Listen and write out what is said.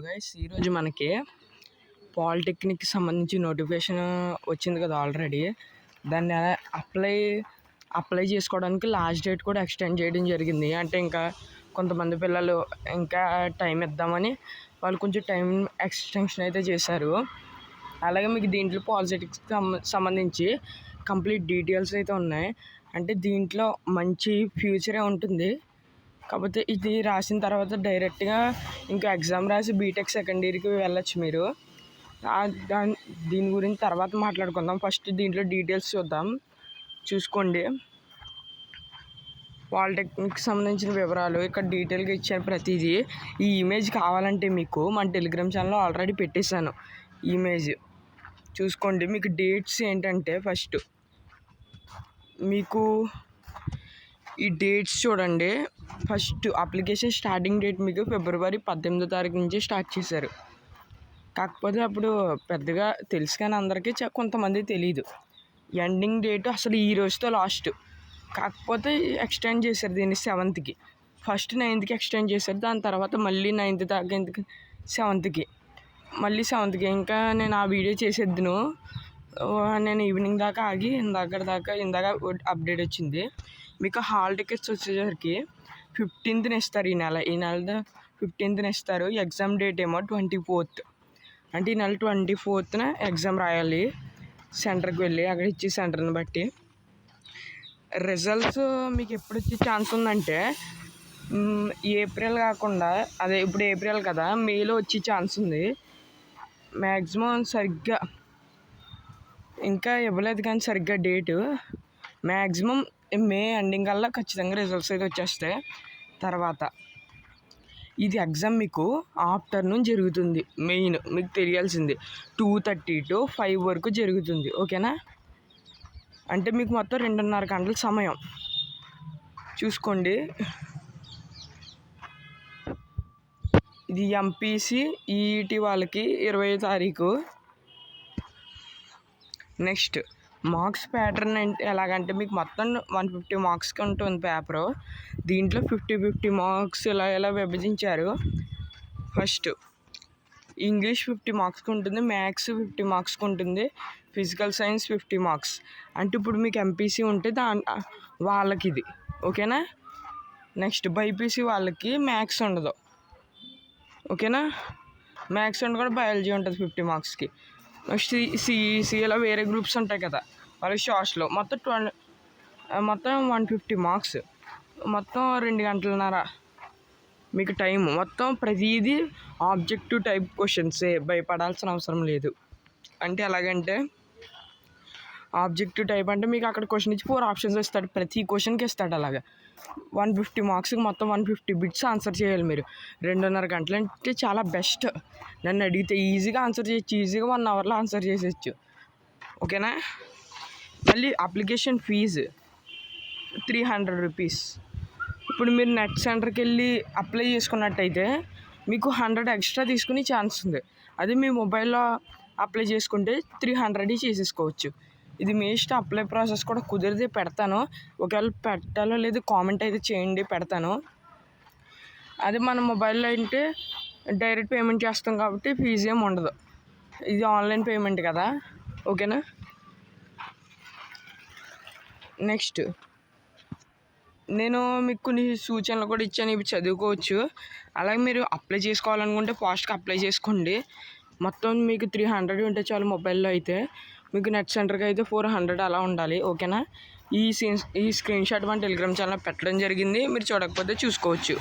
Guys ఈరోజు మనకి పాలిటెక్నిక్కి సంబంధించి నోటిఫికేషన్ వచ్చింది కదా ఆల్రెడీ. దాన్ని అప్లై చేసుకోవడానికి లాస్ట్ డేట్ కూడా ఎక్స్టెండ్ చేయడం జరిగింది. అంటే ఇంకా కొంతమంది పిల్లలు ఇంకా టైం ఇద్దామని వాళ్ళు కొంచెం టైం ఎక్స్టెన్షన్ అయితే చేశారు. అలాగే మీకు దీంట్లో పాలిటెక్నిక్స్కి సంబంధించి కంప్లీట్ డీటెయిల్స్ అయితే ఉన్నాయి. అంటే దీంట్లో మంచి ఫ్యూచరే ఉంటుంది. కాకపోతే ఇది రాసిన తర్వాత డైరెక్ట్గా ఇంకా ఎగ్జామ్ రాసి బీటెక్ సెకండ్ ఇయర్కి వెళ్ళొచ్చు మీరు. దీని గురించి తర్వాత మాట్లాడుకుందాం. ఫస్ట్ దీంట్లో డీటెయిల్స్ చూసుకోండి. పాలిటెక్నిక్కి సంబంధించిన వివరాలు ఇక్కడ డీటెయిల్గా ఇచ్చాను ప్రతిదీ. ఈ ఇమేజ్ కావాలంటే మీకు మన టెలిగ్రామ్ ఛానల్లో ఆల్రెడీ పెట్టేశాను. ఇమేజ్ చూసుకోండి. మీకు డేట్స్ ఏంటంటే ఫస్ట్ మీకు ఈ డేట్స్ చూడండి. ఫస్ట్ అప్లికేషన్ స్టార్టింగ్ డేట్ మీకు ఫిబ్రవరి 18వ తారీఖు నుంచి స్టార్ట్ చేశారు. కాకపోతే అప్పుడు పెద్దగా తెలుసు కానీ అందరికీ కొంతమంది తెలీదు. ఎండింగ్ డేట్ అసలు ఈ రోజుతో లాస్ట్. కాకపోతే ఎక్స్టెండ్ చేశారు దీన్ని 7th ఫస్ట్ 9th ఎక్స్టెండ్ చేశారు. దాని తర్వాత మళ్ళీ 9th దాకా 7th మళ్ళీ 7th ఇంకా నేను ఆ వీడియో చేసేద్దును. నేను ఈవినింగ్ దాకా ఆగి ఇందాక అప్డేట్ వచ్చింది. మీకు హాల్ టికెట్స్ వచ్చేసరికి 15th ఇస్తారు. ఈ నెల 15th ఇస్తారు. ఎగ్జామ్ డేట్ ఏమో 24th. అంటే ఈ నెల 24th ఎగ్జామ్ రాయాలి. సెంటర్కి వెళ్ళి అక్కడ ఇచ్చే సెంటర్ని బట్టి రిజల్ట్స్ మీకు ఎప్పుడు వచ్చే ఛాన్స్ ఉందంటే ఏప్రిల్ కాకుండా అదే ఇప్పుడు ఏప్రిల్ కదా, మేలో వచ్చే ఛాన్స్ ఉంది. మ్యాక్సిమం సరిగ్గా ఇంకా ఇవ్వలేదు కానీ సరిగ్గా డేటు మ్యాక్సిమం మే ఎండింగ్ కల్లా ఖచ్చితంగా రిజల్ట్స్ అయితే వచ్చేస్తాయి. తర్వాత ఇది ఎగ్జామ్ మీకు ఆఫ్టర్నూన్ జరుగుతుంది. మెయిన్ మీకు తెలియాల్సింది 2:30 to 5 వరకు జరుగుతుంది. ఓకేనా? అంటే మీకు మొత్తం 2.5 గంటల సమయం చూసుకోండి. ఇది ఎంపీసీ ఈఈటీ వాళ్ళకి 20వ తారీఖు. నెక్స్ట్ మార్క్స్ ప్యాటర్న్ అంటే ఎలాగంటే మీకు మొత్తం 150 మార్క్స్కి ఉంటుంది పేపరు. దీంట్లో 50 మార్క్స్ ఇలా విభజించారు. ఫస్ట్ ఇంగ్లీష్ 50 మార్క్స్కి ఉంటుంది, మ్యాథ్స్ 50 మార్క్స్కి ఉంటుంది, ఫిజికల్ సైన్స్ 50 మార్క్స్. అంటే ఇప్పుడు మీకు ఎంపీసీ ఉంటే వాళ్ళకి ఇది ఓకేనా. నెక్స్ట్ బైపీసీ వాళ్ళకి మ్యాథ్స్ ఉండదు. ఓకేనా? మ్యాథ్స్ ఉండకుండా బయాలజీ ఉంటుంది 50 మార్క్స్కి. నెక్స్ట్ సిఈసీలో వేరే గ్రూప్స్ ఉంటాయి కదా, వాళ్ళకి సోషల్ మొత్తం 150 మార్క్స్. మొత్తం 2 గంటలన్నర మీకు టైం. మొత్తం ప్రతిదీ ఆబ్జెక్టివ్ టైప్ క్వశ్చన్సే, భయపడాల్సిన అవసరం లేదు. అంటే ఎలాగంటే ఆబ్జెక్టివ్ టైప్ అంటే మీకు అక్కడ క్వశ్చన్ ఇచ్చి 4 ఆప్షన్స్ ఇస్తాడు. ప్రతి క్వశ్చన్కి ఇస్తాడు. అలాగా 150 మార్క్స్కి మొత్తం 150 బిట్స్ ఆన్సర్ చేయాలి మీరు. 2.5 గంటలు అంటే చాలా బెస్ట్. నన్ను అడిగితే ఈజీగా ఆన్సర్ చేయొచ్చు. ఈజీగా 1 అవర్లో ఆన్సర్ చేసేయచ్చు. ఓకేనా? మళ్ళీ అప్లికేషన్ ఫీజు 300 రూపీస్. ఇప్పుడు మీరు నెట్ సెంటర్కి వెళ్ళి అప్లై చేసుకున్నట్టయితే మీకు 100 ఎక్స్ట్రా తీసుకునే ఛాన్స్ ఉంది. అది మీ మొబైల్లో అప్లై చేసుకుంటే 300 చేసేసుకోవచ్చు. ఇది మీ ఇష్టం. అప్లై ప్రాసెస్ కూడా కుదిరితే పెడతాను. ఒకవేళ పెట్టాలో లేదు కామెంట్ అయితే చేయండి, పెడతాను. అది మన మొబైల్లో అంటే డైరెక్ట్ పేమెంట్ చేస్తాం కాబట్టి ఫీజు ఏమి ఉండదు. ఇది ఆన్లైన్ పేమెంట్ కదా. ఓకేనా? నెక్స్ట్ నేను మీకు కొన్ని సూచనలు కూడా ఇచ్చాను, ఇవి చదువుకోవచ్చు. అలాగే మీరు అప్లై చేసుకోవాలనుకుంటే ఫాస్ట్గా అప్లై చేసుకోండి. మొత్తం మీకు 300 ఉంటే చాలు మొబైల్లో. అయితే మీకు నెట్ సెంటర్కి అయితే 400 అలా ఉండాలి. ఓకేనా? ఈ స్క్రీన్ షాట్ మన టెలిగ్రామ్ ఛానల్లో పెట్టడం జరిగింది. మీరు చూడకపోతే చూసుకోవచ్చు.